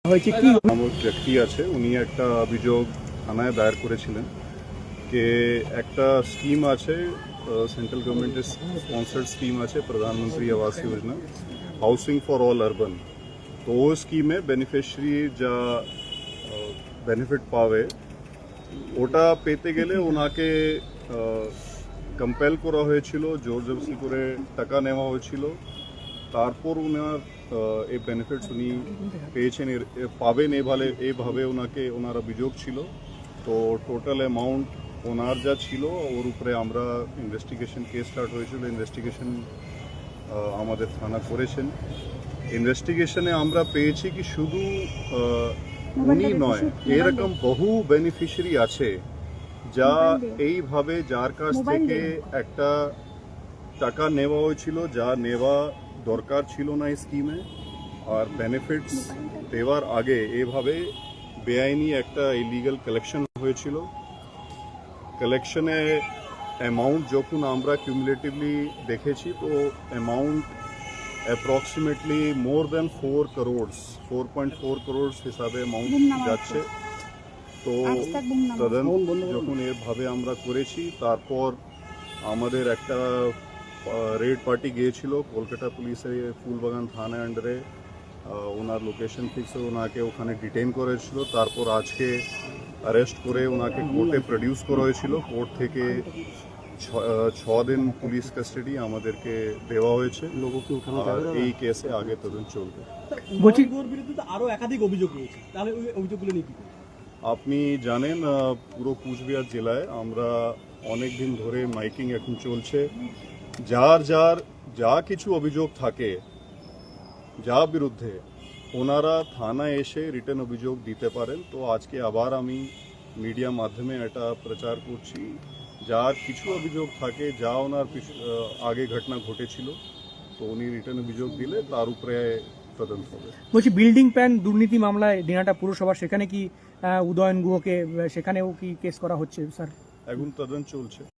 হয়েছে কি নামক ব্যক্তি আছে, উনি একটা অভিযোগ থানায় দায়ের করেছিলেন যে একটা স্কিম আছে, সেন্ট্রাল গভর্নমেন্টের স্পন্সার্ড স্কিম আছে প্রধানমন্ত্রী Awas Yojana, housing for all urban. তো ও স্কিমে বেনিফিশিয়ারি যা বেনিফিট পাবে ওটা পেতে গেলে ওনাকে কম্পেল করা হয়েছিল, জোর জবরদস্তি করে টাকা নেওয়া হয়েছিল। তারপর ওনার এই বেনিফিটস উনি পেয়েছেন, পাবেন এভাবে ওনার অভিযোগ ছিল। তো টোটাল অ্যামাউন্ট ওনার যা ছিল ওর উপরে আমরা ইনভেস্টিগেশন কেস স্টার্ট হয়েছিল, ইনভেস্টিগেশন আমাদের থানা করেছেন। ইনভেস্টিগেশনে আমরা পেয়েছি কি শুধু উনি নয়, এরকম বহু বেনিফিশিয়ারি আছে যা এইভাবে যার কাছ থেকে একটা টাকা নেওয়া হয়েছিল, যা নেওয়া দরকার ছিল না এই স্কিমে, আর বেনিফিটস দেওয়ার আগে এভাবে বেআইনি একটা ইলিগাল কালেকশন হয়েছিল। কালেকশনে অ্যামাউন্ট যখন আমরা কিউমুলেটিভলি দেখেছি তো amount approximately more than 4.4 crores হিসাবে অ্যামাউন্ট যাচ্ছে। তো তদন্ত যখন এভাবে আমরা করেছি, তারপর আমাদের একটা রেড পার্টি গিয়েছিল কলকাতা পুলিশের ফুলবাগান থানা আন্ডারে, ওনার লোকেশন ফিক্স হয়ে ওনাকে ওখানে ডিটেইন করেছিল। তারপর আজকে অ্যারেস্ট করে ওনাকে কোর্টে প্রডিউস করা হয়েছিল। কোর্ট থেকে 6 দিন পুলিশ কাস্টাডি আমাদেরকে দেওয়া হয়েছে। আর এই কেসে আগে তদন্ত চলবে। বলছি আরো একাধিক অভিযোগ রয়েছে, তাহলে ওই অভিযোগগুলো নিয়ে কি করবেন? আপনি জানেন পুরো কুচবিহার জেলায় আমরা অনেক দিন ধরে মাইকিং এখন চলছে। যার যা কিছু অভিযোগ থাকে যা বিরুদ্ধে, ওনারা থানায় এসে রিটার্ন অভিযোগ দিতে পারেন। তো আজকে আবার আমি মিডিয়া মাধ্যমে এটা প্রচার করছি, যার কিছু অভিযোগ থাকে, যা ওনার আগে ঘটনা ঘটেছিল, তো উনি রিটার্ন অভিযোগ দিলে তার উপরে তদন্ত হবে। বলছি বিল্ডিং প্ল্যান দুর্নীতি মামলায় দিনাটা পুরসভা, সেখানে কি উদয়ন গুহকে সেখানেও কি কেস করা হচ্ছে স্যার? এখন তদন্ত চলছে।